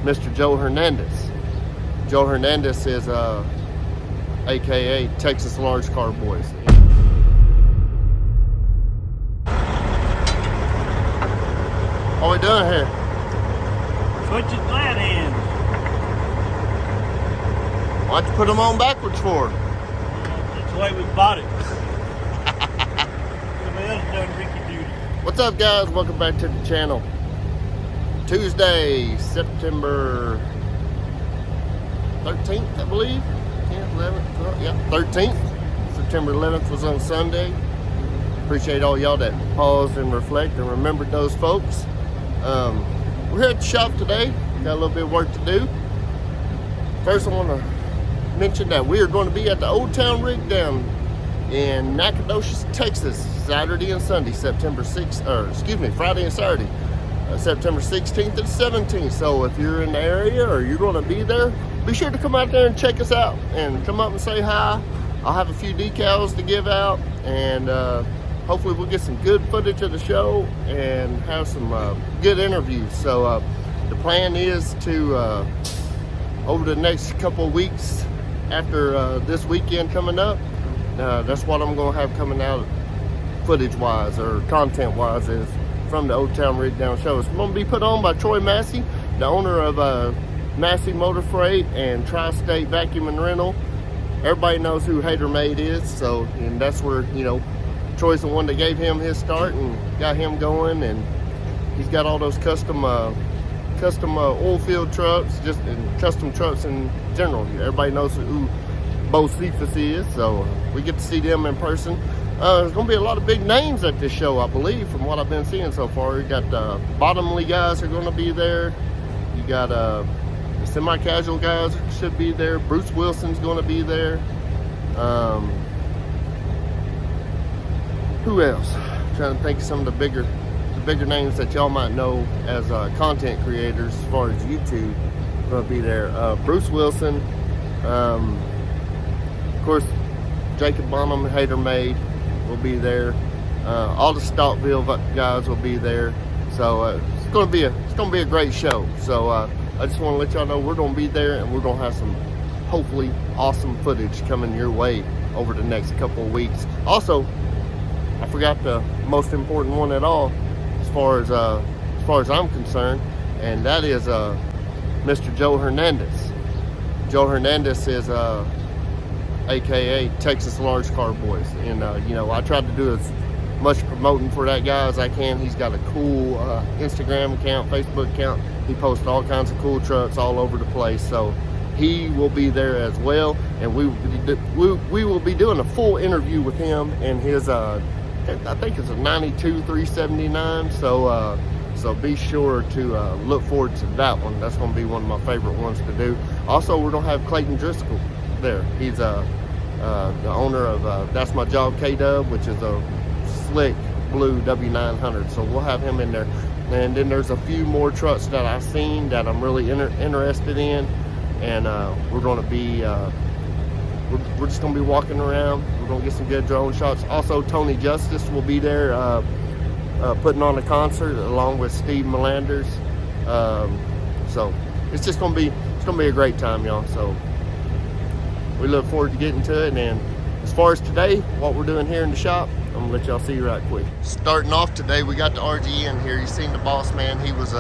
Mr. Joe Hernandez. Joe Hernandez is aka TXLARGECARBOYZ. What we doing here? Switching flat ends. Why'd you put them on backwards for? That's the way we bought it. Somebody else done Ricky duty. What's up, guys? Welcome back to the channel. Tuesday, September 13th, I believe. 10th, 11th, 12th, yeah, 13th. September 11th was on Sunday. Appreciate all y'all that paused and reflect and remembered those folks. We're here at the shop today. Got a little bit of work to do. First, I want to mention that we are going to be at the Old Town Rig down in Nacogdoches, Texas, Saturday and Sunday, September 6th, or excuse me, Friday and Saturday, September 16th and 17th. So if you're in the area or you're going to be there, be sure to come out there and check us out and come up and say hi. I'll have a few decals to give out, and hopefully we'll get some good footage of the show and have some good interviews. So the plan is to, over the next couple of weeks after this weekend coming up, that's what I'm going to have coming out footage-wise or content-wise is from the Old Town Rig Down show. It's going to be put on by Troy Massey, the owner of Massey Motor Freight and Tri-State Vacuum and Rental. Everybody knows who Hater Made is, so, and that's where, you know, Troy's the one that gave him his start and got him going, and he's got all those custom oil field trucks, just and custom trucks in general. Everybody knows who Bo Cephas is, so we get to see them in person. There's going to be a lot of big names at this show, I believe, from what I've been seeing so far. You got Bottomley guys are going to be there. You got the semi-casual guys should be there. Bruce Wilson's going to be there. Who else? I'm trying to think of some of the bigger names that y'all might know as content creators as far as YouTube going to be there. Bruce Wilson, of course, Jacob Bonham, Hater Made will be there. All the Stockville guys will be there. So it's going to be a great show. So I just want to let y'all know we're going to be there, and we're going to have some hopefully awesome footage coming your way over the next couple of weeks. Also, I forgot the most important one at all, as far as I'm concerned, and that is Mr. Joe Hernandez. Joe Hernandez is aka TXLARGECARBOYZ, and you know, I tried to do as much promoting for that guy as I can. He's got a cool Instagram account, Facebook account. He posts all kinds of cool trucks all over the place, so he will be there as well, and we will be doing a full interview with him and his I think it's a 92 379, so be sure to look forward to that one. That's going to be one of my favorite ones to do. Also, we're going to have Clayton Driscoll there. He's the owner of That's My Job K-Dub, which is a slick blue W900, so we'll have him in there. And then there's a few more trucks that I've seen that I'm really interested in, and we're going to be we're just going to be walking around. We're going to get some good drone shots. Also, Tony Justice will be there putting on a concert along with Steve Melanders. So it's just going to be a great time, y'all. So we look forward to getting to it. And as far as today, what we're doing here in the shop, I'm going to let y'all see right quick. Starting off today, we got the RGN here. You seen the boss man. He was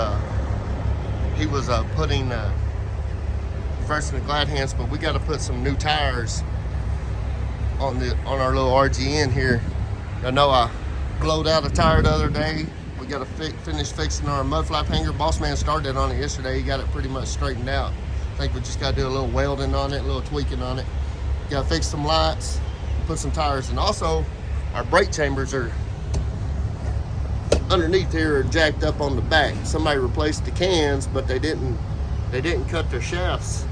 putting first in the glad hands, but we got to put some new tires on our little RGN here. I know I blowed out a tire the other day. We got to finish fixing our mud flap hanger. Boss man started on it yesterday. He got it pretty much straightened out. I think we just got to do a little welding on it, a little tweaking on it. Got to fix some lights, put some tires, and also our brake chambers are underneath here are jacked up on the back. Somebody replaced the cans, but they didn't cut their shafts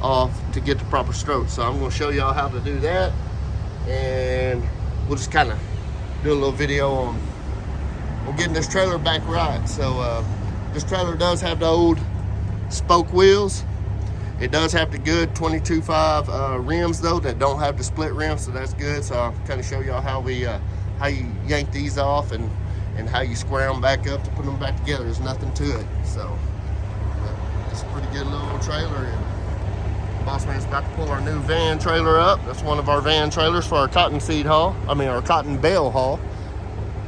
off to get the proper stroke. So I'm going to show y'all how to do that, and we'll just kind of do a little video on getting this trailer back right. So this trailer does have the old spoke wheels. It does have the good 22.5 rims though that don't have the split rims, so that's good. So I'll kind of show y'all how you yank these off and how you square them back up to put them back together. There's nothing to it, so it's pretty trailer. And Boss Man's about to pull our new van trailer up. That's one of our van trailers for our cotton seed haul. I mean, our cotton bale haul.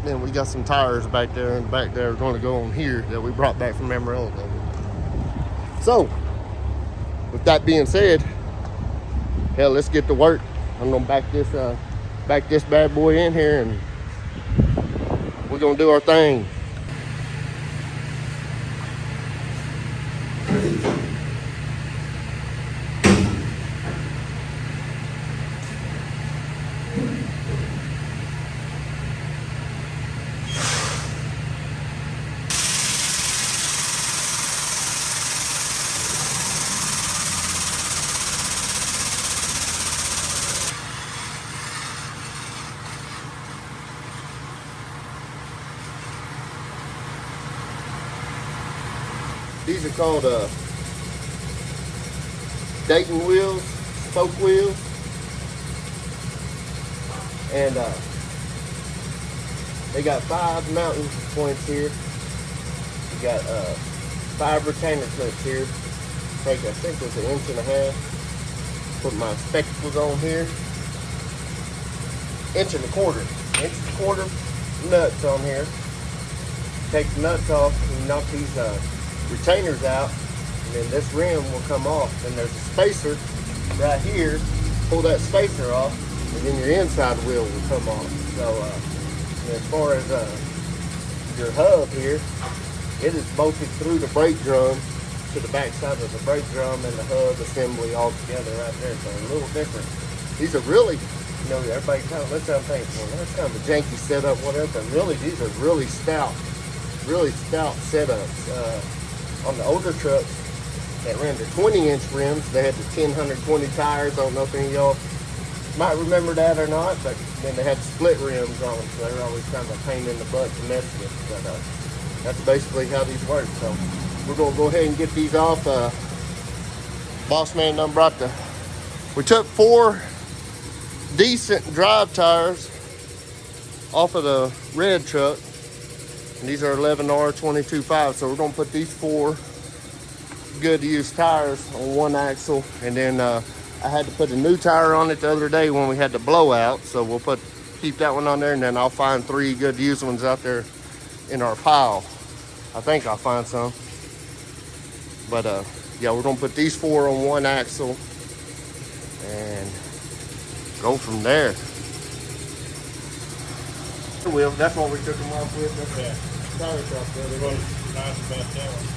Then we got some tires back there, and back there are going to go on here that we brought back from Amarillo. So, with that being said, hell, let's get to work. I'm gonna back this bad boy in here, and we're gonna do our thing. These are called Dayton wheels, spoke wheels, and they got 5 mounting points here. We got 5 retainer clips here. I think it's 1.5 inches. Put my spectacles on here. 1.25 inches. Nuts on here. Take the nuts off and knock these retainers out, and then this rim will come off. Then there's a spacer right here. Pull that spacer off, and then your inside wheel will come off. So as far as your hub here, it is bolted through the brake drum to the back side of the brake drum and the hub assembly all together right there. So a little different. These are really, you know, everybody kind of looks at them and thinks, well, that's kind of a janky setup, whatever. But really, these are really stout setups. On the older trucks that ran the 20-inch rims, they had the 1,020 tires. I don't know if any of y'all might remember that or not, but then they had split rims on them, so they were always kind of a pain in the butt to mess with. But that's basically how these work. So we're gonna go ahead and get these off. Boss Man done brought we took 4 decent drive tires off of the red truck. And these are 11R 22.5, so we're gonna put these 4 good to use tires on one axle, and then I had to put a new tire on it the other day when we had the blowout, so we'll keep that one on there, and then I'll find 3 good to use ones out there in our pile. I think I'll find some, but yeah, we're gonna put these 4 on one axle and go from there. Wheel, that's what we took them off with. That's tire shop the other day. Nice about that one.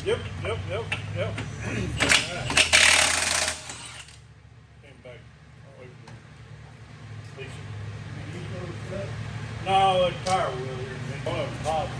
Yep. No, a tire wheel here. One of them popped.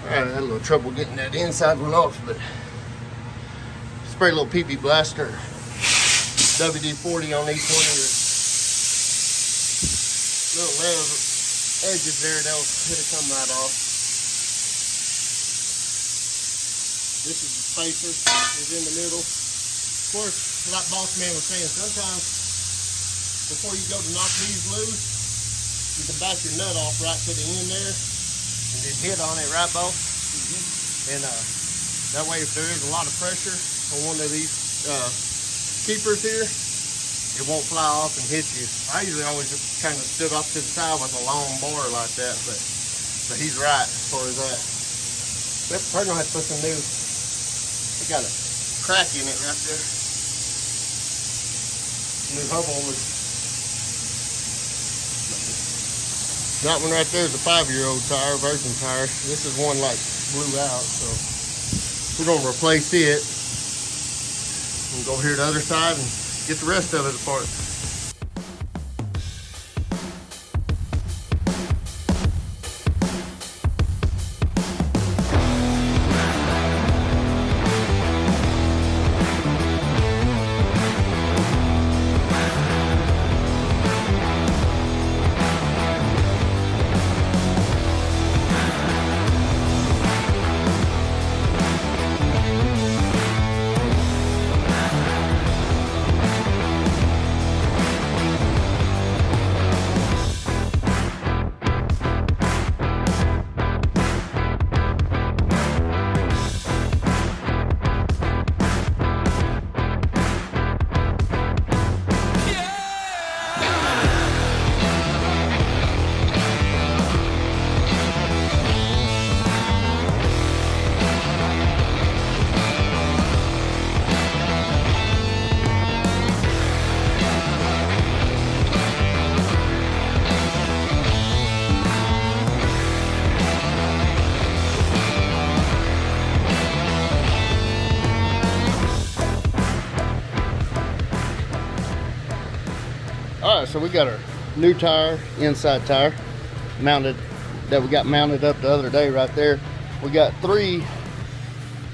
I had a little trouble getting that inside one off, but spray a little PB blaster, WD-40 on each one of your little edges there. It'll come right off. This is the spacer, is in the middle. Of course, like Boss Man was saying, sometimes before you go to knock these loose, you can back your nut off right to the end there and then hit on it, right, Bo? And that way, if there is a lot of pressure on one of these keepers here, it won't fly off and hit you. I usually always just kind of stood off to the side with a long bar like that, but he's right as far as that. But we're gonna have to put some new. We got a crack in it right there. New hub over. That one right there is a 5-year-old tire, virgin tire. This is one like blew out, so we're gonna replace it. We'll go over here to the other side and get the rest of it apart. Alright, so we got our new tire, inside tire, mounted, that we got mounted up the other day right there. We got 3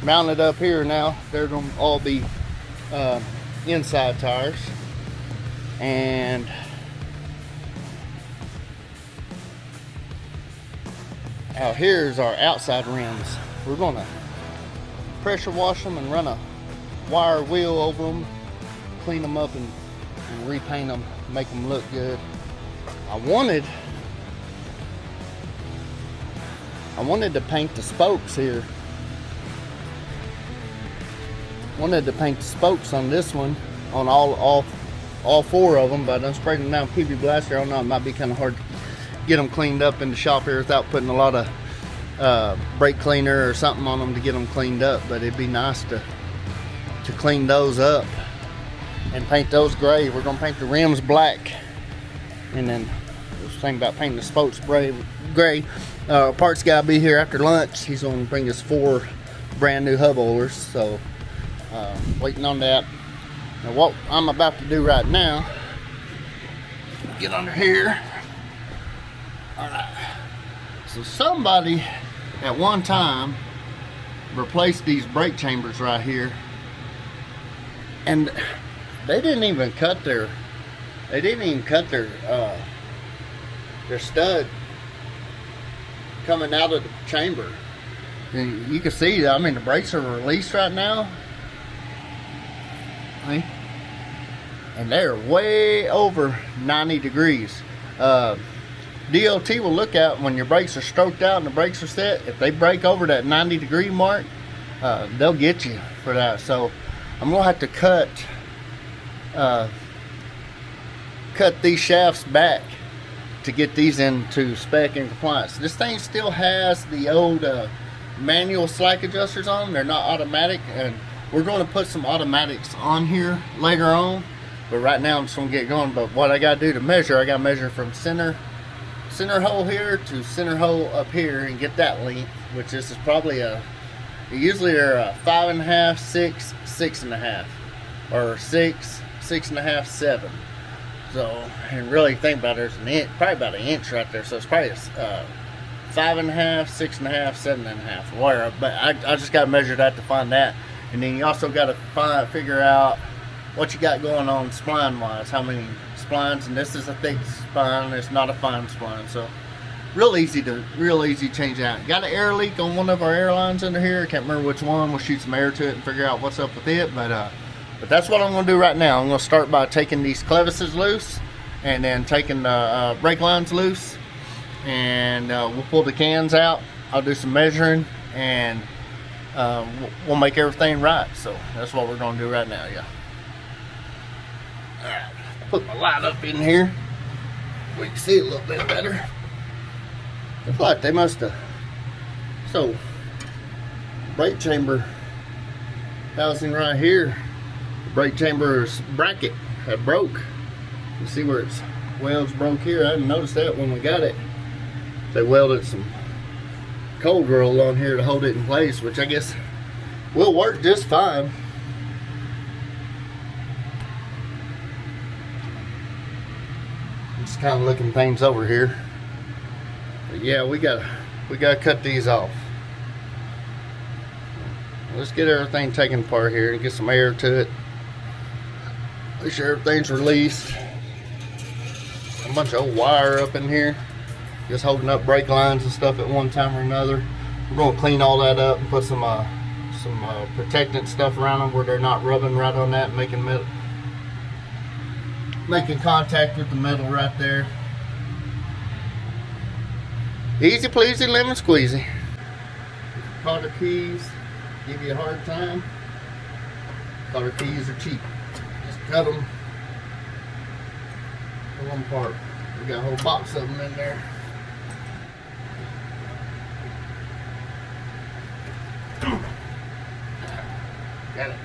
mounted up here now. They're going to all be inside tires. And out here is our outside rims. We're going to pressure wash them and run a wire wheel over them, clean them up and repaint them, make them look good. I wanted to paint the spokes here. Wanted to paint the spokes on this one, on all 4 of them, but I done sprayed them down with PB Blaster. I don't know, it might be kind of hard to get them cleaned up in the shop here without putting a lot of brake cleaner or something on them to get them cleaned up, but it'd be nice to clean those up and paint those gray. We're gonna paint the rims black, and then this thing about painting the spokes gray. Parts guy will be here after lunch. He's gonna bring us 4 brand new hub oilers, so waiting on that. Now what I'm about to do right now, get under here. All right, so somebody at one time replaced these brake chambers right here, and they didn't even cut their stud coming out of the chamber. And you can see, I mean, the brakes are released right now. See? And they're way over 90 degrees. DOT will look at when your brakes are stroked out and the brakes are set. If they break over that 90 degree mark, they'll get you for that. So I'm gonna have to cut these shafts back to get these into spec and compliance. This thing still has the old manual slack adjusters on them. They're not automatic, and we're going to put some automatics on here later on, but right now I'm just going to get going. But what I got to do to measure, I got to measure from center hole here to center hole up here and get that length, which this is probably usually they're a 5.5, 6, 6.5, or 6, 6.5, 7. So, and really think about it, there's an inch, probably about an inch right there. So it's probably 5.5, 6.5, 7.5, whatever. But I just got to measure that to find that. And then you also got to figure out what you got going on spline wise, how many splines. And this is a thick spline, it's not a fine spline. So real easy to change out. Got an air leak on one of our airlines under here. I can't remember which one. We'll shoot some air to it and figure out what's up with it. But that's what I'm going to do right now. I'm going to start by taking these clevises loose and then taking the brake lines loose, and we'll pull the cans out. I'll do some measuring, and we'll make everything right. So that's what we're going to do right now, yeah. Alright, put my light up in here. We can see a little bit better. Looks like they must have. So, brake chamber housing right here. Brake chamber's bracket had broke. You see where its welds broke here. I didn't notice that when we got it. They welded some cold roll on here to hold it in place, which I guess will work just fine. Just kind of looking things over here. But yeah, we gotta cut these off. Let's get everything taken apart here and get some air to it. Make sure everything's released. A bunch of old wire up in here, just holding up brake lines and stuff at one time or another. We're gonna clean all that up and put some protectant stuff around them where they're not rubbing right on that, making contact with the metal right there. Easy pleasy lemon squeezy. Cotter keys give you a hard time. Cotter keys are cheap. Just cut them. Pull them apart. We got a whole box of them in there. Got it.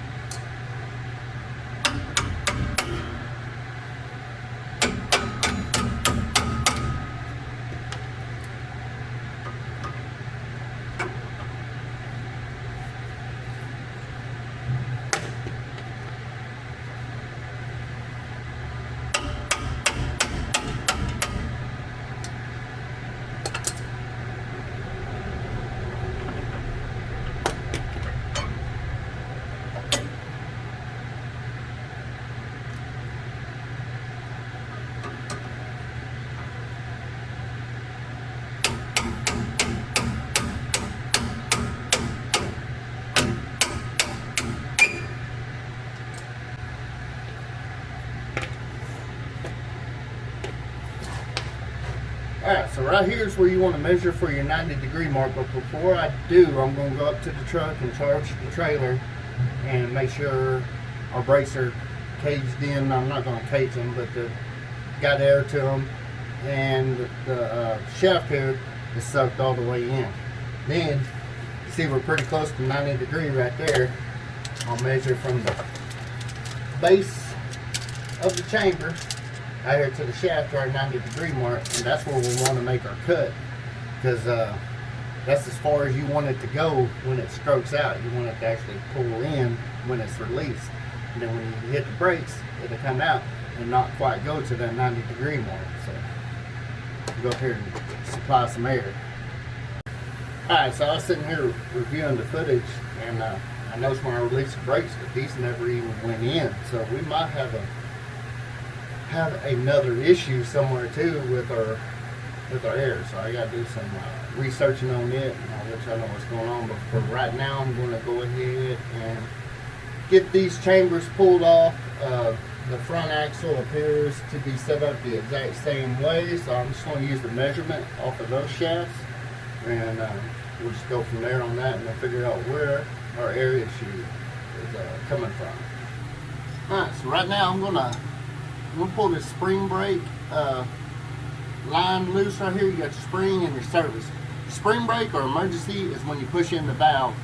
Alright, so right here is where you want to measure for your 90-degree mark, but before I do, I'm going to go up to the truck and charge the trailer and make sure our brakes are caged in. I'm not going to cage them, but got air to them, and the shaft head is sucked all the way in. Then, you see we're pretty close to 90-degree right there. I'll measure from the base of the chamber out here to the shaft right 90-degree mark, and that's where we want to make our cut, because that's as far as you want it to go when it strokes out. You want it to actually pull in when it's released, and then when you hit the brakes, it'll come out and not quite go to that 90-degree mark. So go up here and supply some air. Alright, so I was sitting here reviewing the footage, and I noticed when I released the brakes that these never even went in, so we might have another issue somewhere too with our air. So I got to do some researching on it, and I'll let y'all know what's going on. But for right now, I'm going to go ahead and get these chambers pulled off. The front axle appears to be set up the exact same way, so I'm just going to use the measurement off of those shafts, and we'll just go from there on that, and we'll figure out where our air issue is coming from. Alright, so right now I'm going to pull this spring brake line loose right here. You got your spring and your service. Spring brake or emergency is when you push in the valve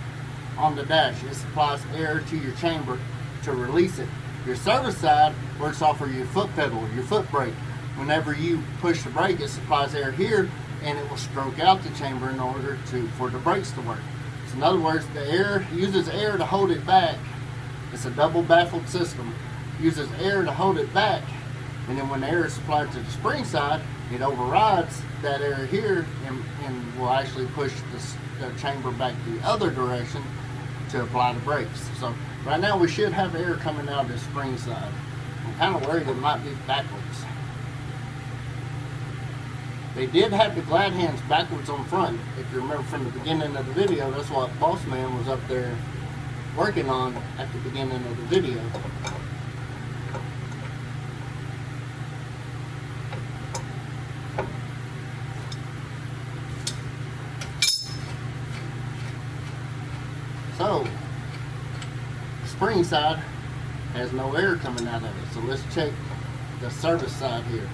on the dash. It supplies air to your chamber to release it. Your service side works off of your foot pedal, your foot brake. Whenever you push the brake, it supplies air here, and it will stroke out the chamber in order for the brakes to work. So in other words, the air uses air to hold it back. It's a double baffled system. Uses air to hold it back, and then when the air is supplied to the spring side, it overrides that air here and will actually push the chamber back the other direction to apply the brakes. So right now we should have air coming out of the spring side. I'm kind of worried it might be backwards. They did have the glad hands backwards on front. If you remember from the beginning of the video, that's what Boss Man was up there working on at the beginning of the video. So, the spring side has no air coming out of it. So let's check the service side here.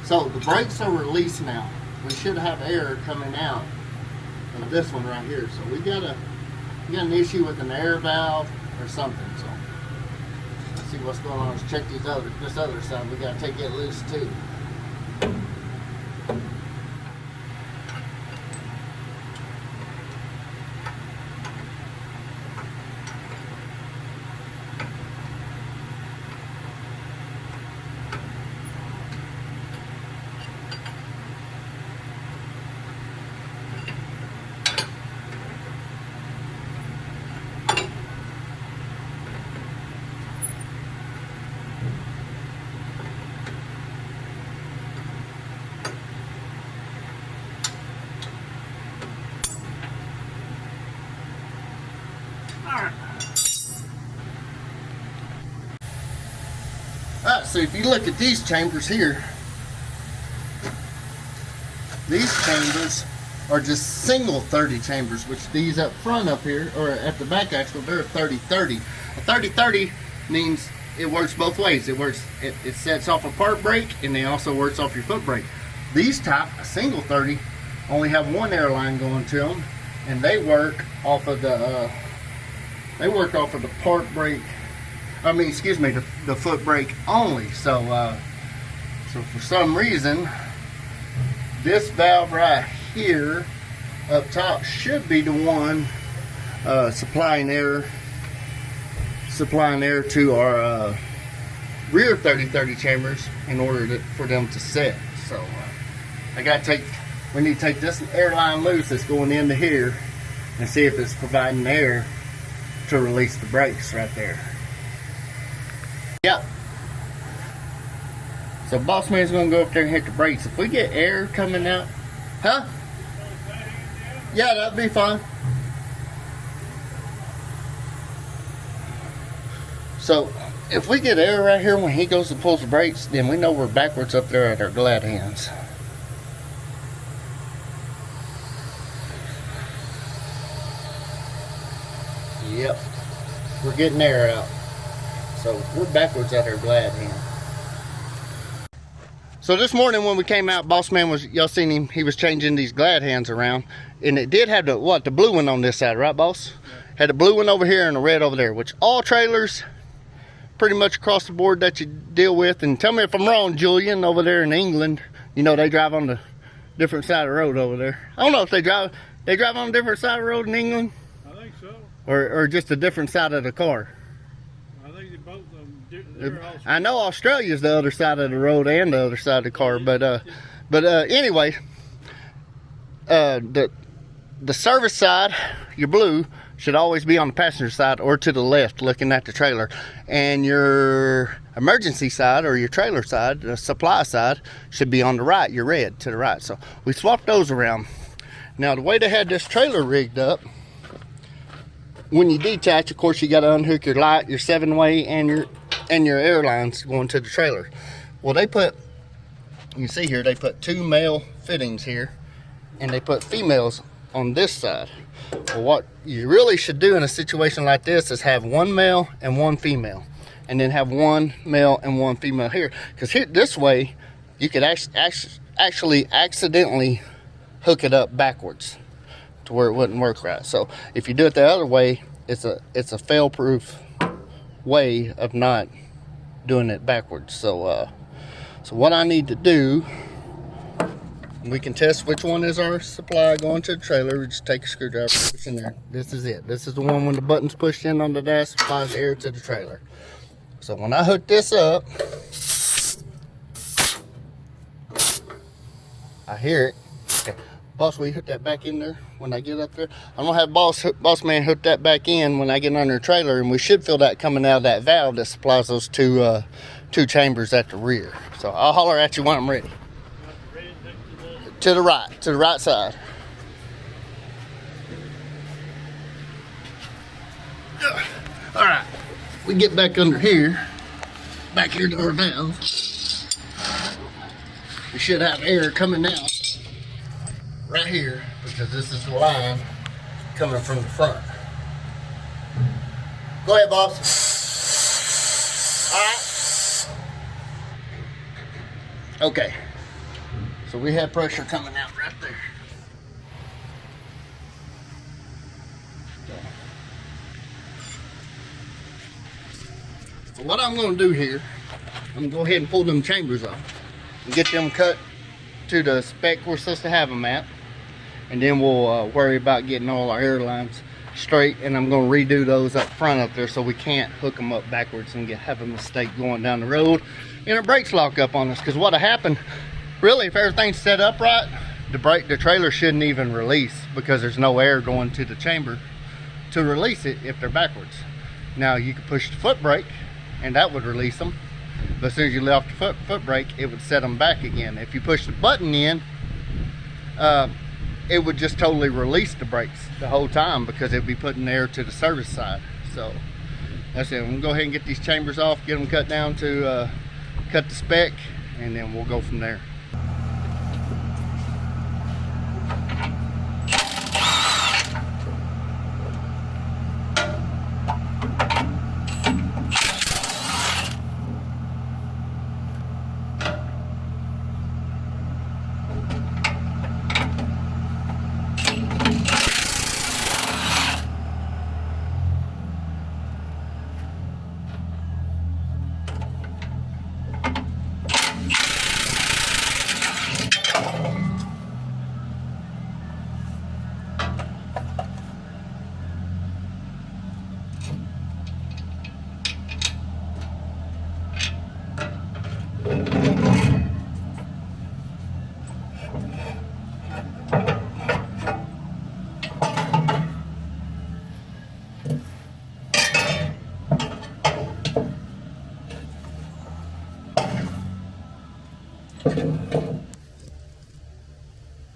So the brakes are released now. We should have air coming out of this one right here. So we gotta you got an issue with an air valve or something. So let's see what's going on. Let's check this other side. We gotta take it loose too. Alright, so if you look at these chambers here, these chambers are just single 30 chambers, which these up front up here, or at the back axle, they're a 30-30. A 30-30 means it works both ways. It sets off a part brake, and it also works off your foot brake. These type, a single 30, only have one airline going to them, and they work off of the part brake. Excuse me, the foot brake only. So for some reason, this valve right here up top should be the one supplying air to our rear 30-30 chambers in order for them to set. So we need to take this airline loose that's going into here and see if it's providing air to release the brakes right there. Yep. So boss man's gonna go up there and hit the brakes. If we get air coming out, huh? Yeah, that'd be fine. So if we get air right here when he goes to pull the brakes, then we know we're backwards up there at our glad hands. Yep. We're getting air out. So we're backwards at our glad hand. So this morning when we came out, boss man was, y'all seen him, he was changing these glad hands around. And it did have the blue one on this side, right boss? Yeah. Had a blue one over here and a red over there, which all trailers pretty much across the board that you deal with. And tell me if I'm wrong, Julian, over there in England, you know, they drive on the different side of the road over there. I don't know if they drive on a different side of the road in England. I think so. Or just a different side of the car. I know Australia's the other side of the road and the other side of the car, but anyway, the service side, your blue, should always be on the passenger side or to the left looking at the trailer, and your emergency side or your trailer side, the supply side, should be on the right, your red, to the right. So we swapped those around. Now the way they had this trailer rigged up, when you detach, of course, you got to unhook your light, your 7-way, and your airlines going to the trailer. Well, you can see here, they put 2 male fittings here, and they put females on this side. Well, what you really should do in a situation like this is have 1 male and 1 female, and then have 1 male and 1 female here. Because here, this way, you could actually accidentally hook it up backwards to where it wouldn't work right. So if you do it the other way, it's a fail-proof way of not doing it backwards. So what I need to do, we can test which one is our supply going to the trailer. We just take a screwdriver, push in there. This is it. This is the one when the button's pushed in on the dash, supplies air to the trailer. So when I hook this up, I hear it. Okay. Boss, will you hook that back in there when I get up there? I'm gonna have boss man hook that back in when I get under the trailer, and we should feel that coming out of that valve that supplies those two chambers at the rear. So I'll holler at you when I'm ready. To the right side. All right, we get back under here, back here to our valve. We should have air coming out right here, because this is the line coming from the front. Go ahead, boss. All right. Okay. So we have pressure coming out right there. Okay. So what I'm gonna do here, I'm gonna go ahead and pull them chambers off and get them cut to the spec we're supposed to have them at. And then we'll worry about getting all our airlines straight, and I'm going to redo those up front up there so we can't hook them up backwards and have a mistake going down the road and our brakes lock up on us. Because what'll happen, really, if everything's set up right, the trailer shouldn't even release, because there's no air going to the chamber to release it if they're backwards. Now you could push the foot brake and that would release them, but as soon as you let off the foot brake, it would set them back again. If you push the button in, it would just totally release the brakes the whole time, because it would be putting air to the service side. So that's it. I'm gonna go ahead and get these chambers off, get them cut down to cut the spec, and then we'll go from there.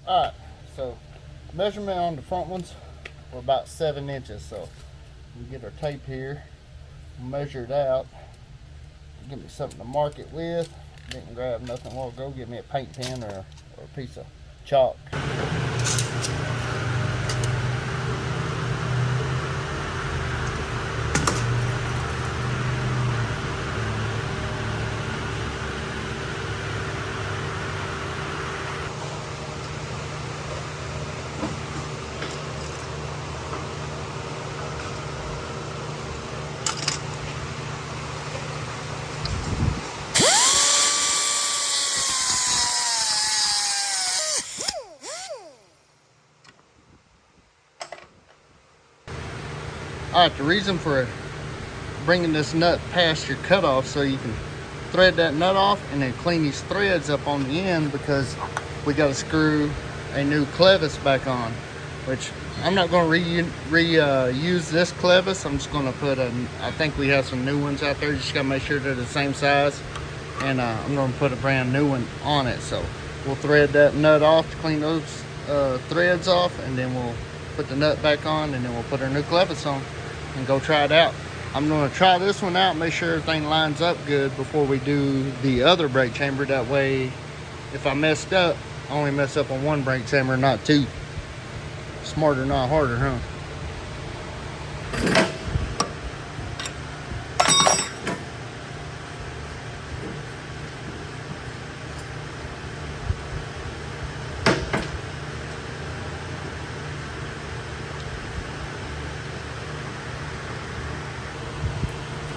Alright, so measurement on the front ones were about 7 inches. So we get our tape here, measure it out, give me something to mark it with. Didn't grab nothing a while ago. Give me a paint pen or a piece of chalk. Alright, the reason for bringing this nut past your cutoff, so you can thread that nut off and then clean these threads up on the end, because we got to screw a new clevis back on, which I'm not going to reuse this clevis. I'm just going to put I think we have some new ones out there. You just got to make sure they're the same size, and I'm going to put a brand new one on it. So we'll thread that nut off to clean those threads off, and then we'll put the nut back on, and then we'll put our new clevis on and go try it out. I'm going to try this one out, make sure everything lines up good before we do the other brake chamber. That way, if I messed up, I only mess up on one brake chamber, not two. Smarter, not harder, huh?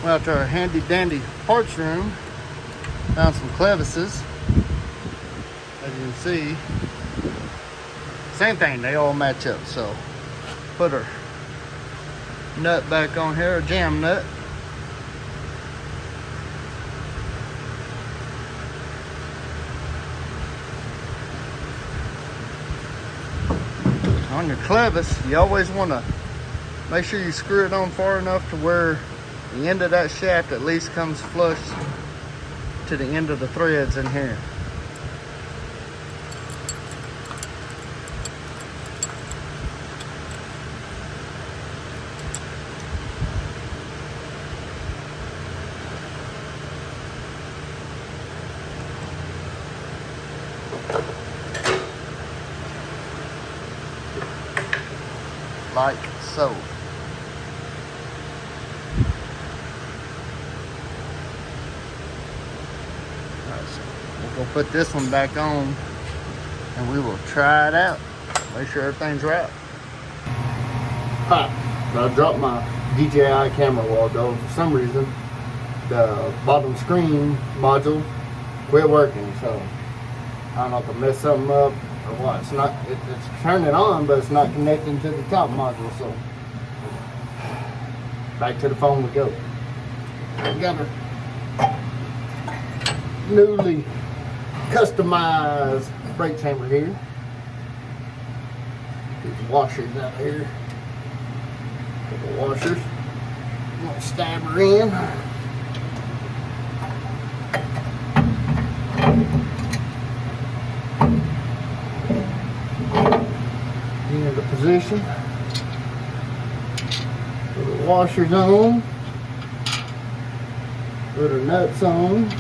Went out to our handy dandy parts room, found some clevises. As you can see, same thing, they all match up. So put our nut back on here, a jam nut. On your clevis, you always want to make sure you screw it on far enough to where the end of that shaft at least comes flush to the end of the threads in here. Like so. We'll put this one back on and we will try it out. Make sure everything's right. Alright, I dropped my DJI camera a while ago. For some reason, the bottom screen module quit working. So I don't know if I messed something up or what. It's not. It's turning on, but it's not connecting to the top module. So back to the phone we go. We got our newly customized brake chamber here. These washers out here. Couple washers. I'm gonna stab her in. Into position. Put the washers on. Put her nuts on.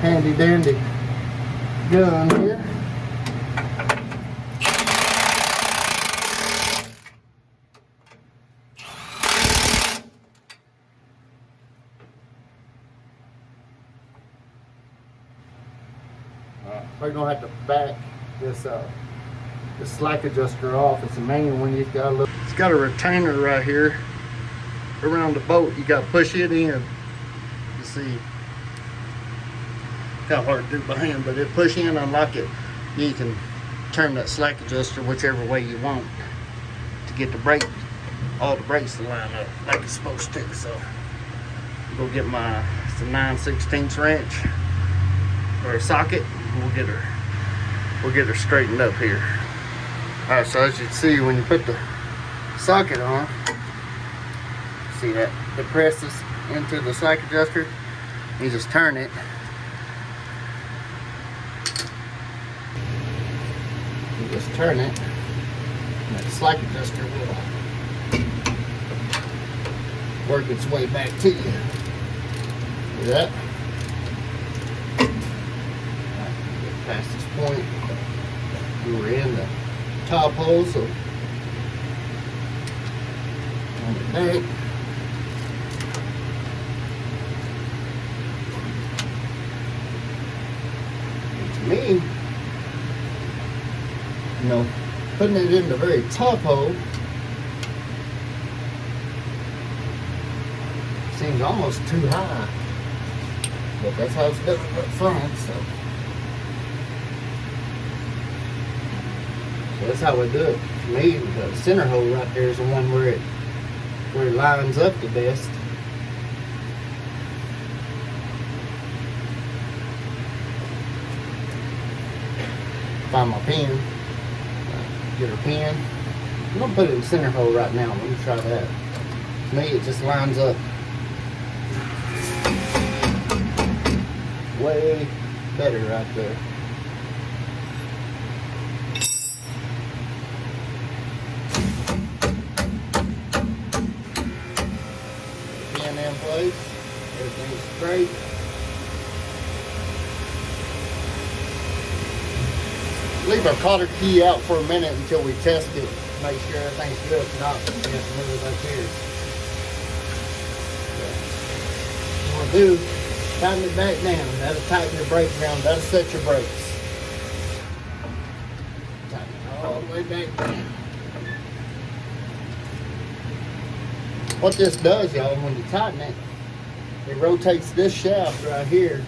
Handy dandy gun here. We're gonna have to back this slack adjuster off. It's a manual one. It's got a retainer right here around the bolt. You got to push it in. You see, kind of hard to do by hand, but it push in, unlock it. You can turn that slack adjuster whichever way you want to get the brake, all the brakes to line up like it's supposed to. So go get it's a 9/16 wrench or a socket. We'll get her straightened up here. All right, so as you can see, when you put the socket on, see that it presses into the slack adjuster. You just turn it. You just turn it, and that slack adjuster will work its way back to you. See that? Past this point, we were in the top hole, so on the back. And to me, you know, putting it in the very top hole seems almost too high, but that's how it's done up front. So that's how we do it. For me, the center hole right there is the one where it lines up the best. Find my pen. Get her pen. I'm gonna put it in the center hole right now. Let me try that. To me, it just lines up way better right there. Place. Everything's straight. Leave our cotter key out for a minute until we test it. Make sure everything's good. If not, we have to move it up here. What we'll do, tighten it back down. That'll tighten your brake down. That'll set your brakes. Tighten it all the way back down. What this does, y'all, when you tighten it, it rotates this shaft right here.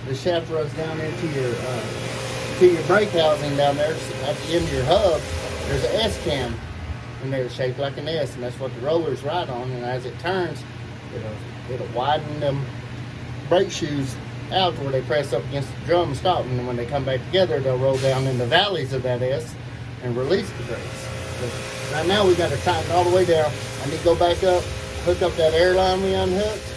The shaft runs down into your brake housing down there. So at the end of your hub, there's an S-cam in there shaped like an S, and that's what the roller's right on. And as it turns, it'll widen them brake shoes out to where they press up against the drum and stop. And then when they come back together, they'll roll down in the valleys of that S and release the brakes. But right now we got to tighten all the way down. I need to go back up, hook up that air line we unhooked,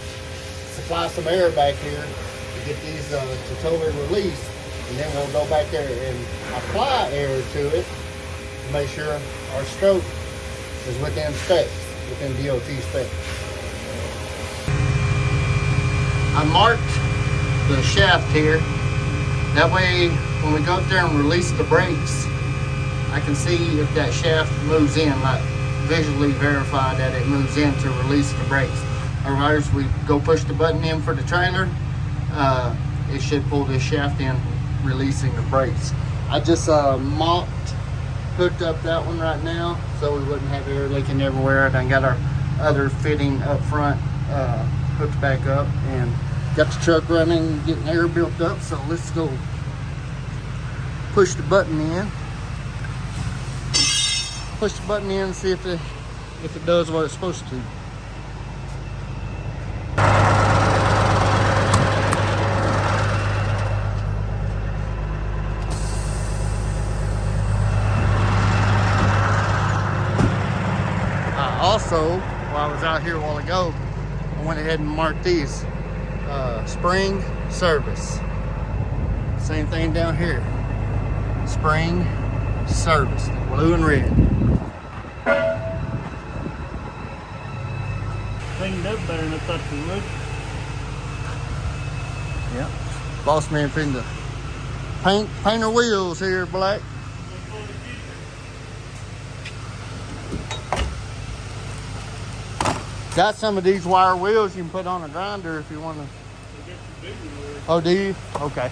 supply some air back here to get these to totally release, and then we'll go back there and apply air to it to make sure our stroke is within specs, within DOT specs. I marked the shaft here. That way, when we go up there and release the brakes, I can see if that shaft moves in, like visually verify that it moves in to release the brakes. or as we go push the button in for the trailer, it should pull this shaft in, releasing the brakes. I just hooked up that one right now so we wouldn't have air leaking everywhere. I done got our other fitting up front hooked back up and got the truck running, getting air built up. So let's go push the button in. Push the button in and see if it does what it's supposed to. Also, while I was out here a while ago, I went ahead and marked these spring service. Same thing down here, spring service, blue and red. Cleaned up better than I thought they would. Yeah, boss man finna paint her wheels here black. Got some of these wire wheels you can put on a grinder if you want to. Oh, do you? Okay.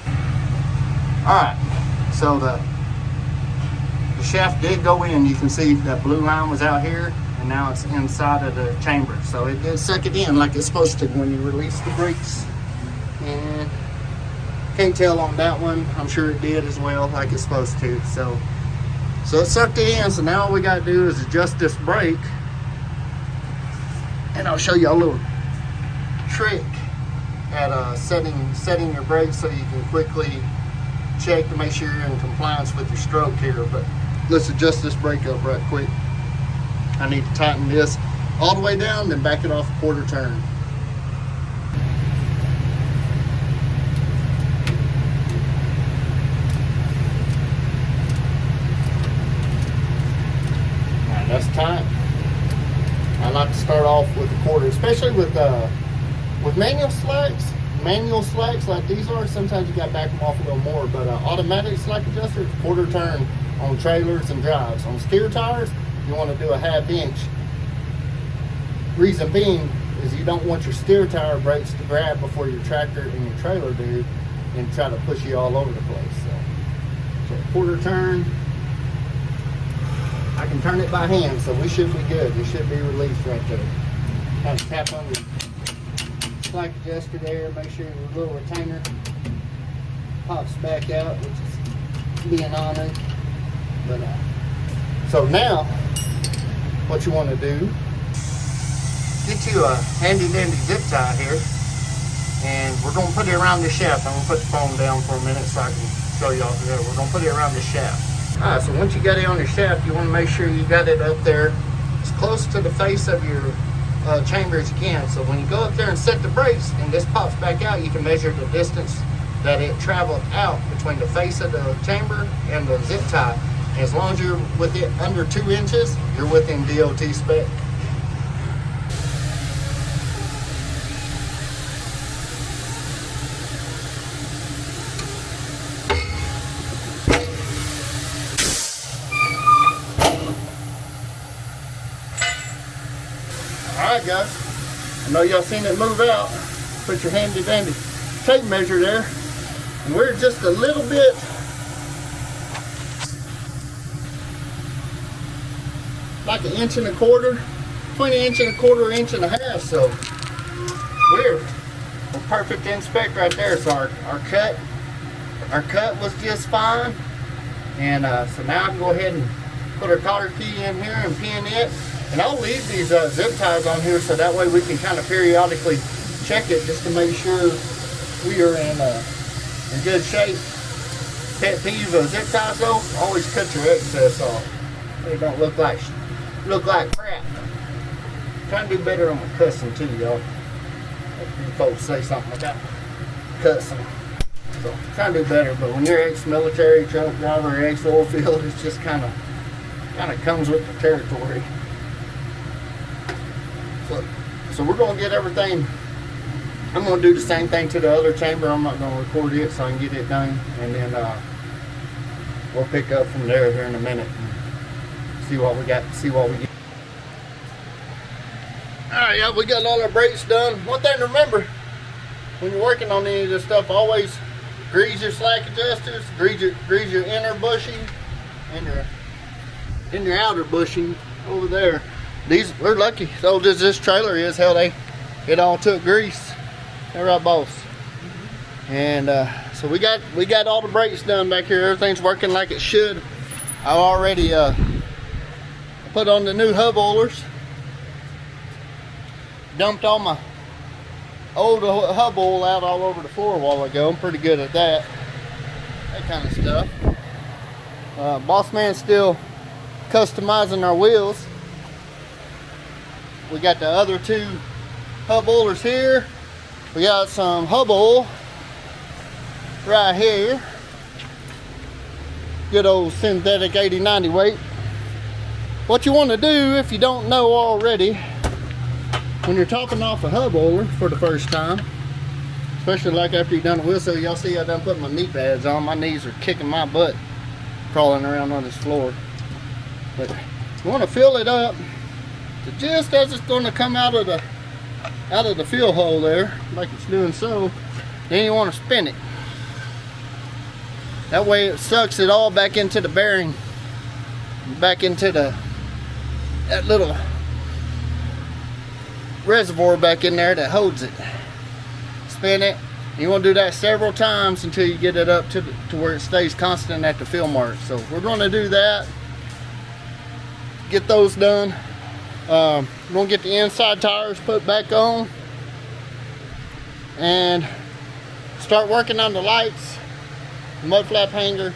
All right. So the shaft did go in. You can see that blue line was out here, and now it's inside of the chamber. So it did suck it in like it's supposed to when you release the brakes. And can't tell on that one. I'm sure it did as well, like it's supposed to. So it sucked it in. So now all we got to do is adjust this brake. And I'll show you a little trick at setting your brakes so you can quickly check to make sure you're in compliance with your stroke here. But let's adjust this brake up right quick. I need to tighten this all the way down, then back it off a quarter turn. All right, that's tight. I like to start off with a quarter, especially with manual slacks. Manual slacks like these are, sometimes you got to back them off a little more, but automatic slack adjuster, quarter turn on trailers and drives. On steer tires, you want to do a ½ inch. Reason being is you don't want your steer tire brakes to grab before your tractor and your trailer do and try to push you all over the place. So quarter turn. I can turn it by hand, so we should be good. It should be released right there. Kind of tap on the slack adjuster there, make sure the little retainer pops back out, which is being honored. But so now, what you want to do, get you a handy dandy zip tie here, and we're going to put it around the shaft. I'm going to put the phone down for a minute so I can show y'all there. We're going to put it around the shaft. Alright, so once you got it on your shaft, you want to make sure you got it up there as close to the face of your chamber as you can. So when you go up there and set the brakes and this pops back out, you can measure the distance that it traveled out between the face of the chamber and the zip tie. And as long as you're with it under 2 inches, you're within DOT spec. Alright guys, I know y'all seen it move out. Put your handy dandy tape measure there. And we're just a little bit like 1.25 inches, between 1.25 inches, 1.5 inches. So we're perfect in spec right there. So our cut was just fine. And so now I can go ahead and put our cotter key in here and pin it. And I'll leave these zip ties on here so that way we can kind of periodically check it just to make sure we are in good shape. Pet peeve of zip ties though, always cut your excess off. They don't look like crap. Trying to do better on my cussing too, y'all. You folks say something about cussing. So trying to do better, but when you're ex-military truck driver or ex-oil field, it's just kind of comes with the territory. So we're going to get everything. I'm going to do the same thing to the other chamber. I'm not going to record it so I can get it done. And then we'll pick up from there here in a minute and see what we got, see what we get. Alright, yeah, we got all our brakes done. One thing to remember, when you're working on any of this stuff, always grease your slack adjusters, grease your inner bushing, and your outer bushing over there. We're lucky. So this trailer is, hell, it all took grease. All right, boss. And so we got all the brakes done back here. Everything's working like it should. I already put on the new hub oilers. Dumped all my old hub oil out all over the floor a while ago. I'm pretty good at that kind of stuff. Boss man's still customizing our wheels. We got the other two hub oilers here. We got some hub oil right here. Good old synthetic 80-90 weight. What you want to do, if you don't know already, when you're topping off a hub oiler for the first time, especially like after you've done a wheel seal, y'all see I done put my knee pads on. My knees are kicking my butt crawling around on this floor. But you want to fill it up to just as it's going to come out of the fill hole there, like it's doing so. Then you want to spin it. That way it sucks it all back into the bearing, back into that little reservoir back in there that holds it. Spin it. You want to do that several times until you get it up to where it stays constant at the fill mark. So we're going to do that. Get those done. We're going to get the inside tires put back on and start working on the lights, mud flap hanger,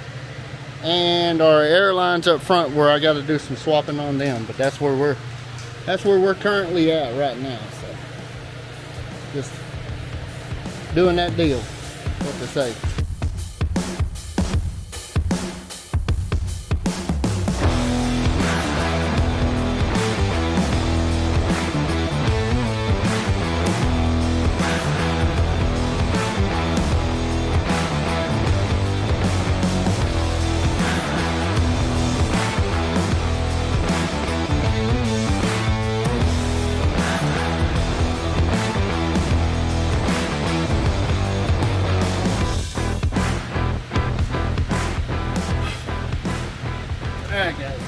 and our airlines up front, where I got to do some swapping on them. But that's where we're currently at right now. So just doing that deal. What to say? Alright guys,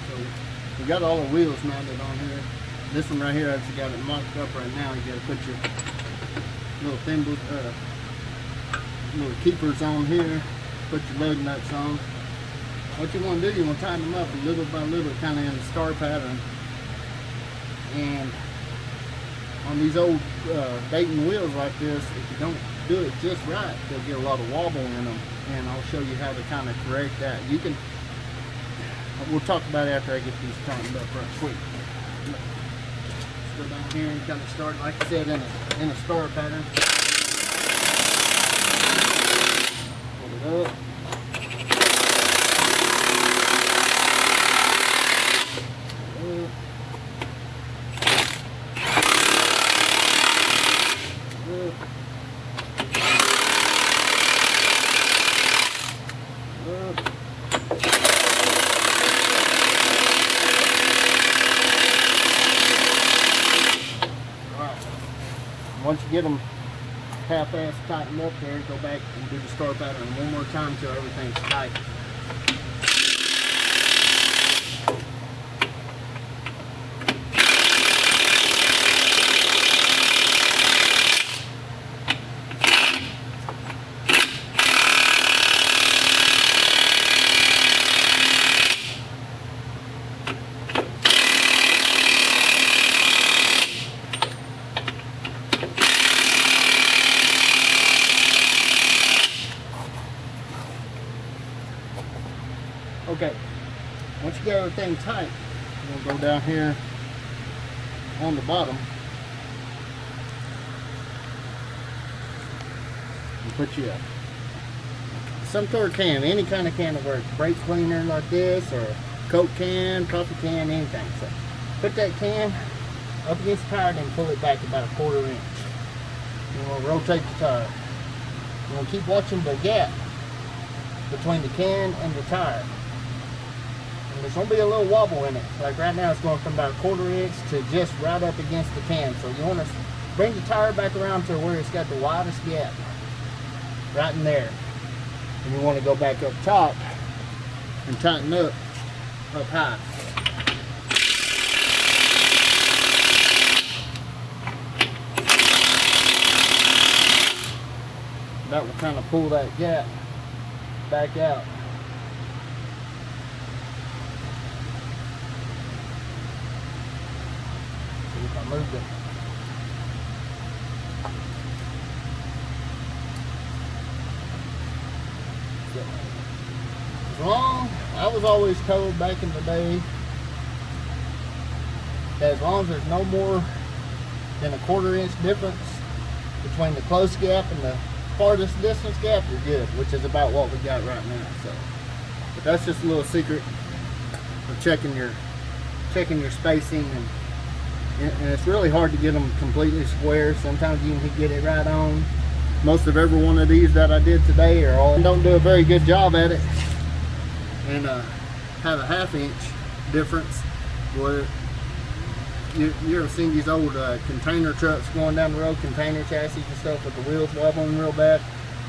so we got all the wheels mounted on here. This one right here, I've got it mocked up right now. You got to put your little thimble, little keepers on here, put your lug nuts on. What you want to do, you want to tighten them up little by little, kind of in a star pattern. And on these old Dayton wheels like this, if you don't do it just right, they'll get a lot of wobble in them. And I'll show you how to kind of correct that. You can. We'll talk about it after I get these tightened up right quick. Let's go down here and kind of start, like I said, in a star pattern. Pull it up. Once you get them half-ass tightened up there, go back and do the star pattern one more time until everything's tight. Okay, once you get everything tight, we'll go down here on the bottom and put you some sort of can, any kind of can that works, brake cleaner like this, or Coke can, coffee can, anything. So put that can up against the tire and pull it back about a 1/4 inch. You want to rotate the tire. You want to keep watching the gap between the can and the tire. there's gonna be a little wobble in it. Like right now, it's going from about 1/4 inch to just right up against the cam. So you want to bring the tire back around to where it's got the widest gap, right in there. And you want to go back up top and tighten up high. That will kind of pull that gap back out. See if I moved it. I was always told back in the day that as long as there's no more than a 1/4 inch difference between the close gap and the farthest distance gap, you're good, which is about what we got right now. So, but that's just a little secret of checking your spacing, and it's really hard to get them completely square. Sometimes you can get it right on. Most of every one of these that I did today are all don't do a very good job at it, and have a 1/2 inch difference. Where you ever seen these old container trucks going down the road, container chassis and stuff with the wheels wobbling real bad?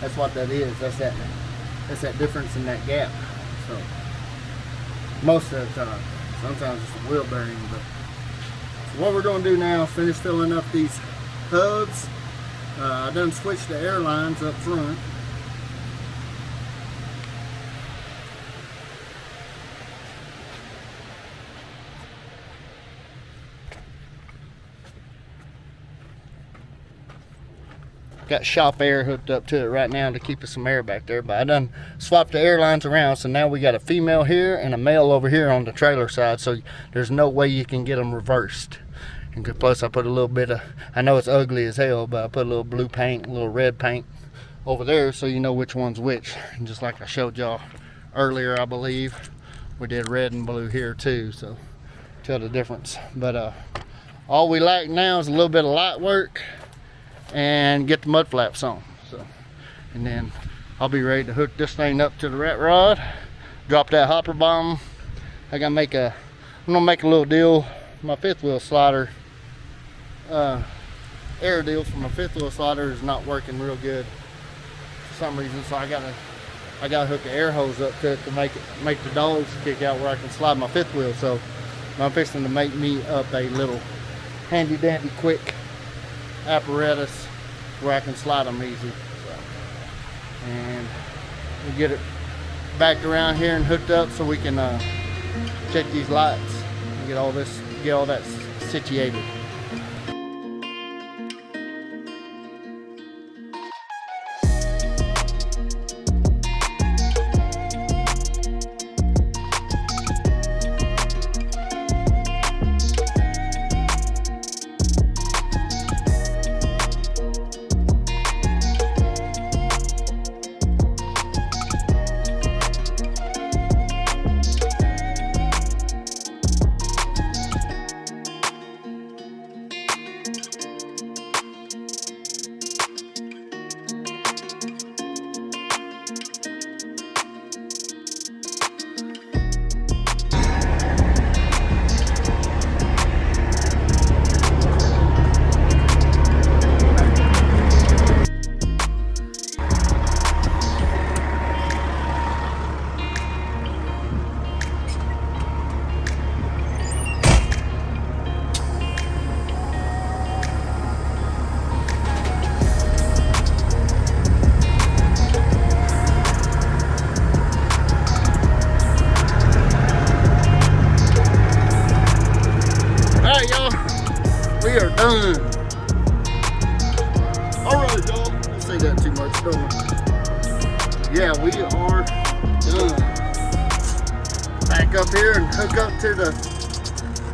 That's what that is. That's that difference in that gap. So most of the time, sometimes it's a wheel bearing. But so what we're going to do now is finish filling up these hubs. I done switched the airlines up front. Got shop air hooked up to it right now to keep us some air back there, but I done swapped the airlines around, so now we got a female here and a male over here on the trailer side, so there's no way you can get them reversed. And plus I put a little bit of, I know it's ugly as hell, but I put a little blue paint, a little red paint over there so you know which one's which. And just like I showed y'all earlier, I believe we did red and blue here too, so tell the difference. But all we lack now is a little bit of light work and get the mud flaps on. So, and then I'll be ready to hook this thing up to the rat rod, drop that hopper bomb. I'm gonna make a little deal. My 5th wheel slider, air deal for my 5th wheel slider is not working real good for some reason. So I gotta hook an air hose up to it to make the dogs kick out where I can slide my 5th wheel. So I'm fixing to make me up a little handy dandy quick apparatus where I can slide them easy. So, and we get it backed around here and hooked up so we can check these lights and get all that situated. We are done. Alright, y'all. Don't say that too much, don't we? Yeah, we are done. Back up here and hook up to the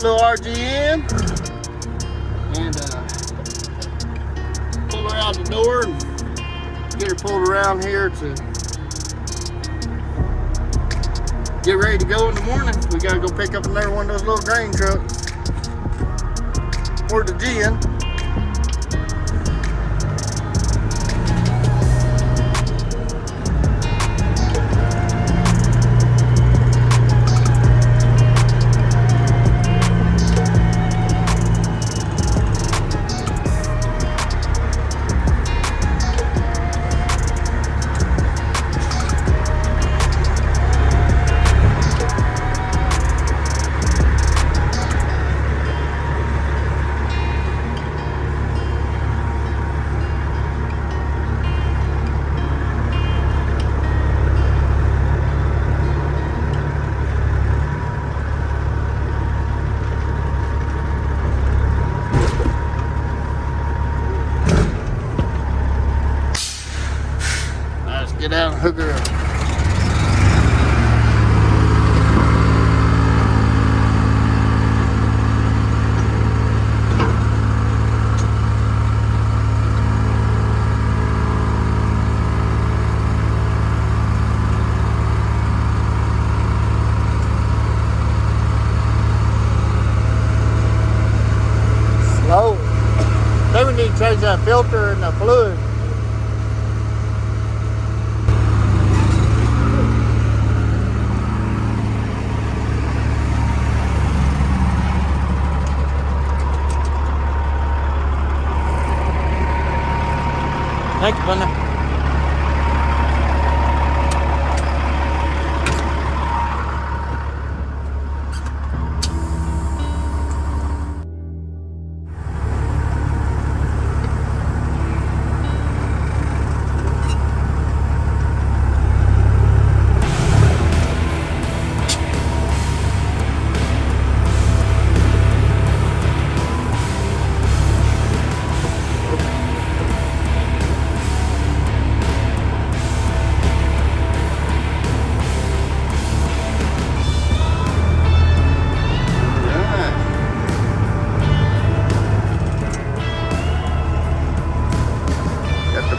little RGN and pull her out the door and get her pulled around here to get ready to go in the morning. We gotta go pick up another one of those little grain trucks. Or the GN. it out and hook her up. Slow. Then we need to change that filter and the fluid. Thank you, partner.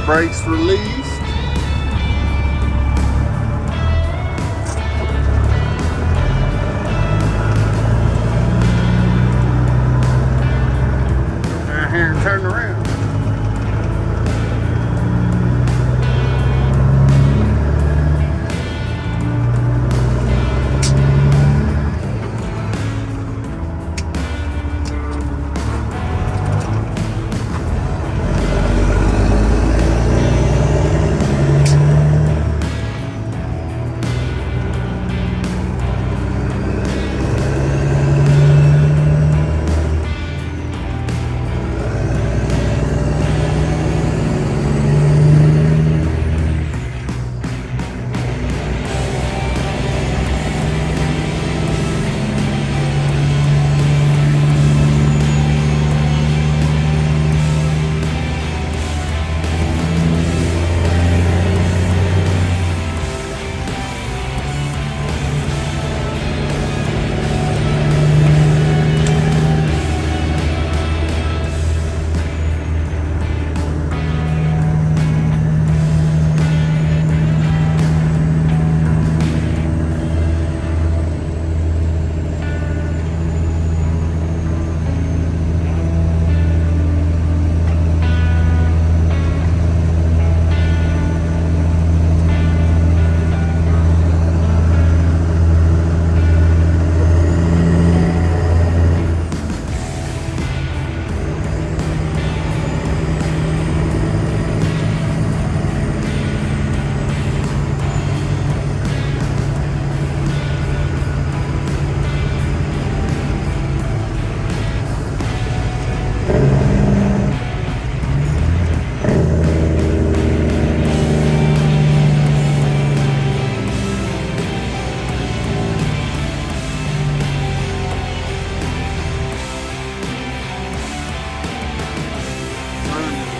Brakes released. Right here and turn around.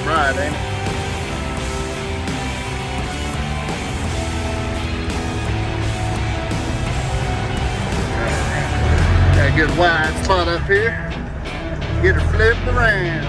Right, ain't it? Got a good wide spot up here. Get her flipped around.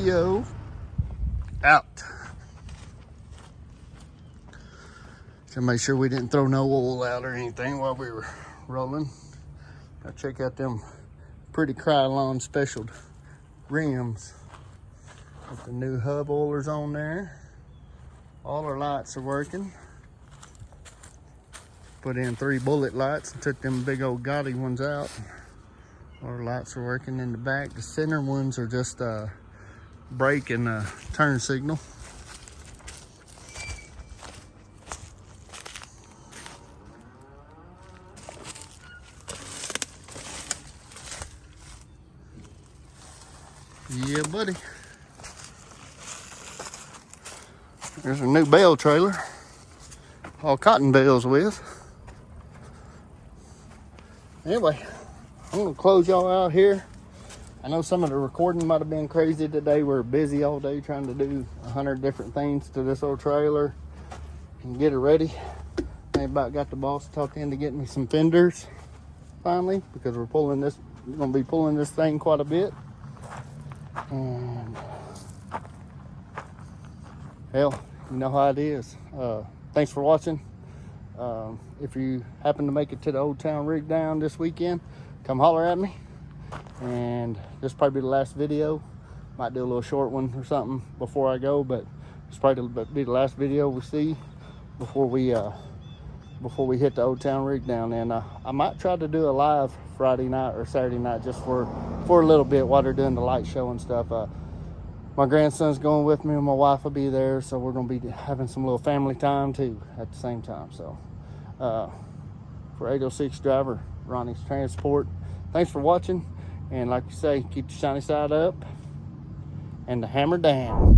video out. So make sure we didn't throw no oil out or anything while we were rolling. Now check out them pretty Krylon special rims with the new hub oilers on there. All our lights are working. Put in 3 bullet lights and took them big old gaudy ones out. Our lights are working in the back. The center ones are just brake and turn signal. Yeah, buddy. There's a new bale trailer. All cotton bales with. Anyway, I'm gonna close y'all out here. I know some of the recording might have been crazy today. We're busy all day trying to do 100 different things to this old trailer and get it ready. I about got the boss talked into getting me some fenders finally, because we're gonna be pulling this thing quite a bit. And hell, you know how it is. Thanks for watching. If you happen to make it to the Old Town Rig Down this weekend, come holler at me. And this will probably be the last video. Might do a little short one or something before I go, but it's probably be the last video we see before we hit the Old Town Rig Down. And I might try to do a live Friday night or Saturday night just for a little bit while they're doing the light show and stuff. My grandson's going with me and my wife will be there, so we're going to be having some little family time too at the same time. So for 806 driver, Ronnie's Transport, thanks for watching. And like you say, keep the shiny side up and the hammer down.